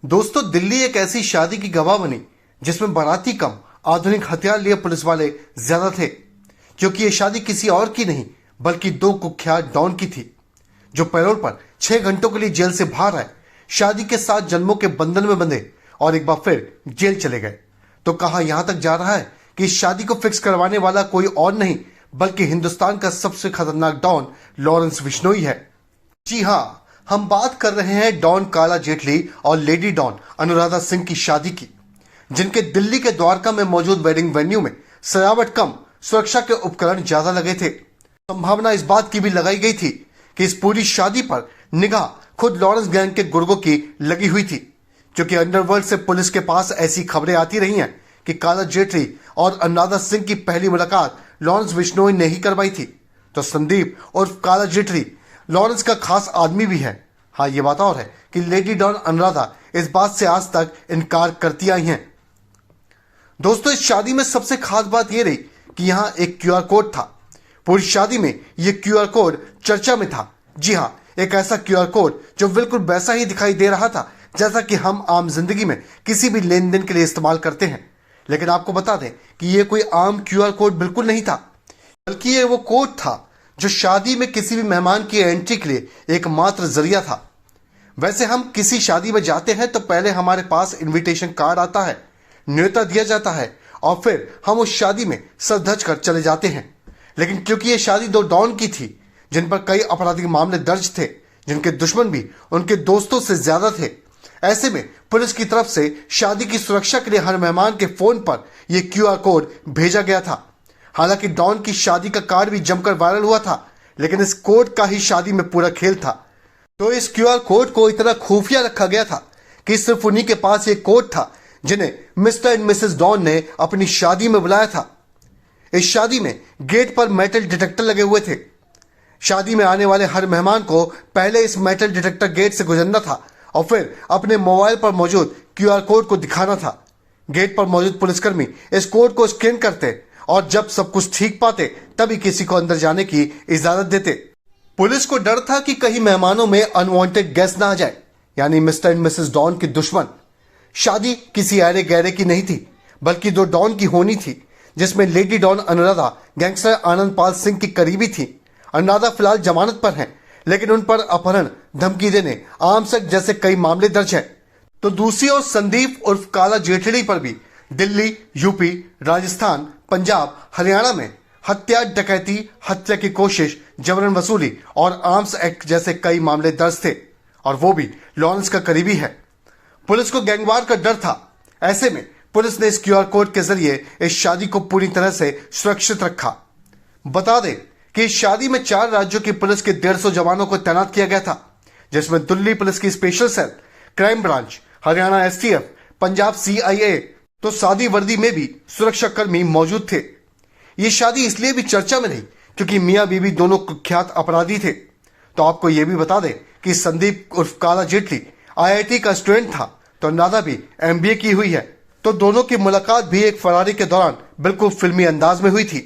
दोस्तों, दिल्ली एक ऐसी शादी की गवाह बनी जिसमें बाराती कम, आधुनिक हथियार लिए पुलिस वाले ज्यादा थे। क्योंकि ये शादी किसी और की नहीं बल्कि दो कुख्यात डॉन की थी, जो पैरोल पर 6 घंटों के लिए जेल से बाहर आए, शादी के 7 जन्मों के बंधन में बंधे और एक बार फिर जेल चले गए। तो कहा यहां तक जा रहा है कि इस शादी को फिक्स करवाने वाला कोई और नहीं बल्कि हिंदुस्तान का सबसे खतरनाक डॉन लॉरेंस बिश्नोई है। जी हां, हम बात कर रहे हैं डॉन काला जेटली और लेडी डॉन अनुराधा सिंह की शादी की, जिनके दिल्ली के द्वारका में मौजूद वेडिंग वेन्यू में सजावट कम, सुरक्षा के उपकरण ज्यादा लगे थे। संभावना इस बात की भी लगाई गई थी कि इस पूरी शादी पर निगाह खुद लॉरेंस गैंग के गुर्गों की लगी हुई थी, क्योंकि अंडरवर्ल्ड से पुलिस के पास ऐसी खबरें आती रही हैं कि काला जेटली और अनुराधा सिंह की पहली मुलाकात लॉरेंस बिश्नोई ने ही करवाई थी। तो संदीप और काला जेटली लॉरेंस का खास आदमी भी है। हाँ, ये बात और है कि लेडी डॉन अनुराधा इस बात से आज तक इनकार करती आई हैं। दोस्तों, इस शादी में सबसे खास बात यह रही कि यहाँ एक क्यूआर कोड था। पूरी शादी में यह क्यूआर कोड चर्चा में था। जी हाँ, एक ऐसा क्यूआर कोड जो बिल्कुल वैसा ही दिखाई दे रहा था जैसा कि हम आम जिंदगी में किसी भी लेन देन के लिए इस्तेमाल करते हैं। लेकिन आपको बता दें कि यह कोई आम क्यूआर कोड बिल्कुल नहीं था, बल्कि यह वो कोड था जो शादी में किसी भी मेहमान की एंट्री के लिए एकमात्र जरिया था। वैसे हम किसी शादी में जाते हैं तो पहले हमारे पास इनविटेशन कार्ड आता है, न्योता दिया जाता है और फिर हम उस शादी में सर धज कर चले जाते हैं। लेकिन क्योंकि यह शादी दो डॉन की थी जिन पर कई आपराधिक मामले दर्ज थे, जिनके दुश्मन भी उनके दोस्तों से ज्यादा थे, ऐसे में पुलिस की तरफ से शादी की सुरक्षा के लिए हर मेहमान के फोन पर यह क्यूआर कोड भेजा गया था। हालांकि डॉन की शादी का कार्ड भी जमकर वायरल हुआ था, लेकिन इस कोड का ही शादी में पूरा खेल था। तो इस क्यूआर कोड को इतना खुफिया रखा गया था कि सिर्फ उन्हीं के पास ये कोड था जिन्हें मिस्टर एंड मिसेस डॉन ने अपनी शादी में बुलाया था। इस शादी में गेट पर मेटल डिटेक्टर लगे हुए थे। शादी में आने वाले हर मेहमान को पहले इस मेटल डिटेक्टर गेट से गुजरना था और फिर अपने मोबाइल पर मौजूद क्यूआर कोड को दिखाना था। गेट पर मौजूद पुलिसकर्मी इस कोड को स्कैन करते और जब सब कुछ ठीक पाते तभी किसी को अंदर जाने की इजाजत देते। पुलिस को डर था कि कहीं मेहमानों में अनवांटेड गेस्ट ना आ जाए, यानी मिस्टर एंड मिसेस डॉन के दुश्मन। शादी किसी ऐरे गहरे की नहीं थी बल्कि दो डॉन की होनी थी, जिसमें लेडी डॉन अनुराधा गैंगस्टर आनंद पाल सिंह की करीबी थी। अनुराधा फिलहाल जमानत पर हैं, लेकिन उन पर अपहरण, धमकी देने, आर्म्स एक्ट जैसे कई मामले दर्ज हैं। तो दूसरी ओर संदीप उर्फ काला जेठड़ी पर भी दिल्ली, यूपी, राजस्थान, पंजाब, हरियाणा में हत्या, डकैती, हत्या की कोशिश, जबरन वसूली और आर्म्स एक्ट जैसे कई मामले दर्ज थे, और वो भी लॉरेंस का करीबी है। पुलिस को गैंगवार का डर था। ऐसे में पुलिस ने इस क्यूआर कोड के जरिए इस शादी को पूरी तरह से सुरक्षित रखा। बता दें कि इस शादी में 4 राज्यों की पुलिस के 150 जवानों को तैनात किया गया था, जिसमें दिल्ली पुलिस की special cell, crime branch, Haryana STF, Punjab CIA, तो सादी वर्दी में भी सुरक्षा कर्मी मौजूद थे। ये शादी इसलिए भी चर्चा में रही क्योंकि मियां बीवी दोनों कुख्यात अपराधी थे। तो आपको यह भी बता दें कि संदीप उर्फ काला जेटली आईआईटी का स्टूडेंट था, तो अनुराधा भी एमबीए की हुई है। तो दोनों की मुलाकात भी एक फरारी के दौरान बिल्कुल फिल्मी अंदाज में हुई थी।